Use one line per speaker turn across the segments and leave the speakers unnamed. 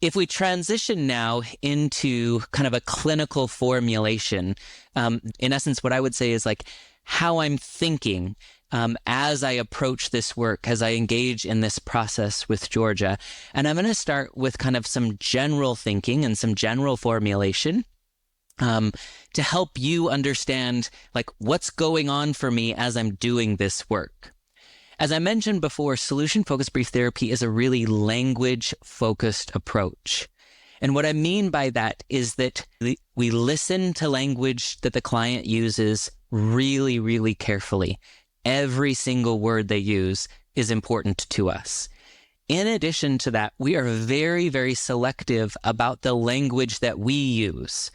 If we transition now into kind of a clinical formulation, in essence, what I would say is like how I'm thinking as I approach this work, as I engage in this process with Georgia. And I'm going to start with kind of some general thinking and some general formulation to help you understand like what's going on for me as I'm doing this work. As I mentioned before, solution-focused brief therapy is a really language-focused approach. And what I mean by that is that we listen to language that the client uses really, really carefully. Every single word they use is important to us. In addition to that, we are very, very selective about the language that we use.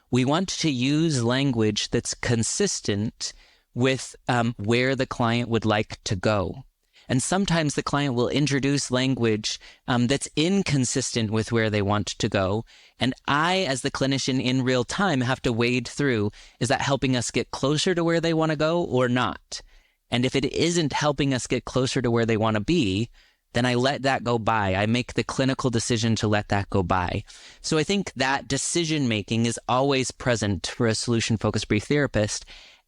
We want to use language that's consistent with where the client would like to go. And sometimes the client will introduce language that's inconsistent with where they want to go. And I, as the clinician in real time, have to wade through, is that helping us get closer to where they want to go or not? And if it isn't helping us get closer to where they want to be, then I let that go by. I make the clinical decision to let that go by. So I think that decision-making is always present for a solution-focused brief therapist,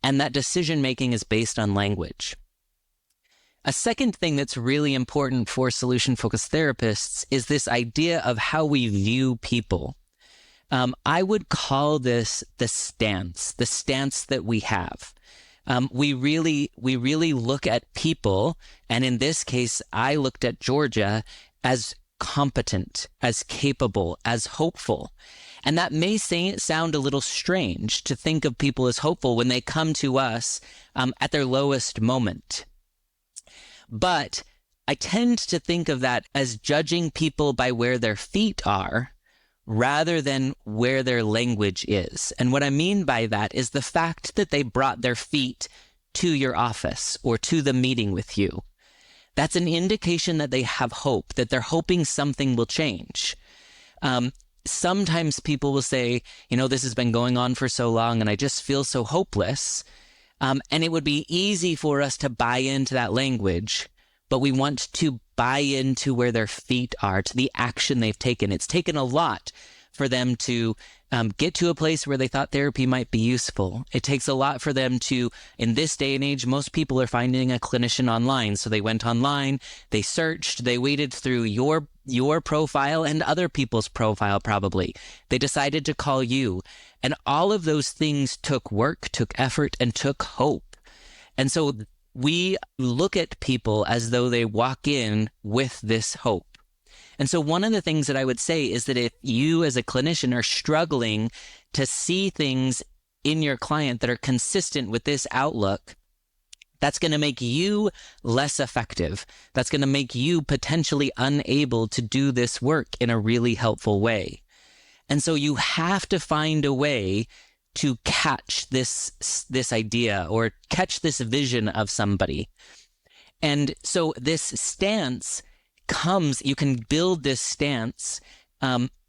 and that decision-making is based on language. A second thing that's really important for solution-focused therapists is this idea of how we view people. I would call this the stance that we have. We really look at people, and in this case, I looked at Georgia as competent, as capable, as hopeful. And that may sound a little strange to think of people as hopeful when they come to us at their lowest moment. But I tend to think of that as judging people by where their feet are rather than where their language is. And what I mean by that is the fact that they brought their feet to your office or to the meeting with you. That's an indication that they have hope, that they're hoping something will change. Sometimes people will say, this has been going on for so long and I just feel so hopeless. And it would be easy for us to buy into that language, but we want to buy into where their feet are, to the action they've taken. It's taken a lot for them to get to a place where they thought therapy might be useful. It takes a lot for them to, in this day and age, most people are finding a clinician online. So they went online, they searched, they waded through your profile and other people's profile probably. They decided to call you. And all of those things took work, took effort, and took hope. And so we look at people as though they walk in with this hope. And so one of the things that I would say is that if you as a clinician are struggling to see things in your client that are consistent with this outlook, that's going to make you less effective. That's going to make you potentially unable to do this work in a really helpful way. And so you have to find a way to catch this idea or catch this vision of somebody. And so this stance you can build this stance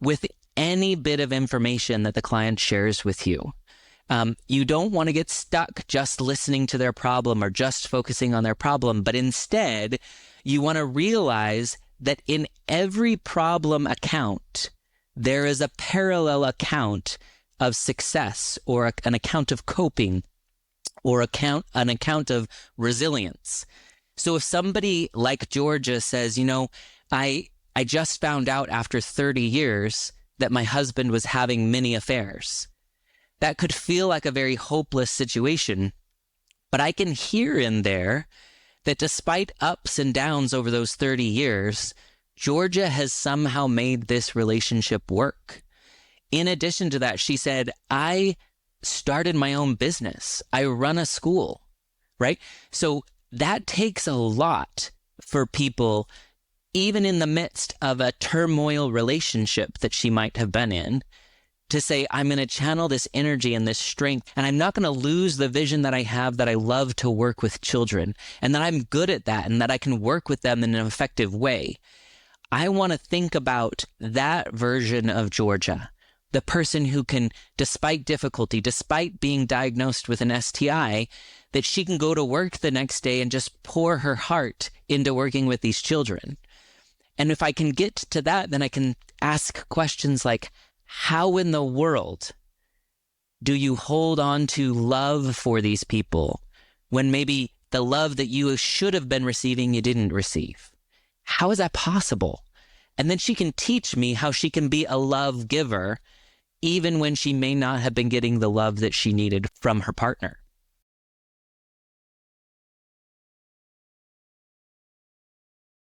with any bit of information that the client shares with you. You don't want to get stuck just listening to their problem or just focusing on their problem, but instead you want to realize that in every problem account, there is a parallel account of success or an account of coping or an account of resilience. So if somebody like Georgia says, I just found out after 30 years that my husband was having many affairs, that could feel like a very hopeless situation. But I can hear in there that despite ups and downs over those 30 years, Georgia has somehow made this relationship work. In addition to that, she said, I started my own business. I run a school, right? So that takes a lot for people, even in the midst of a turmoil relationship that she might have been in, to say, I'm going to channel this energy and this strength, and I'm not going to lose the vision that I have, that I love to work with children, and that I'm good at that, and that I can work with them in an effective way. I want to think about that version of Georgia, the person who can, despite difficulty, despite being diagnosed with an STI, that she can go to work the next day and just pour her heart into working with these children. And if I can get to that, then I can ask questions like, how in the world do you hold on to love for these people when maybe the love that you should have been receiving, you didn't receive? How is that possible? And then she can teach me how she can be a love giver, even when she may not have been getting the love that she needed from her partner.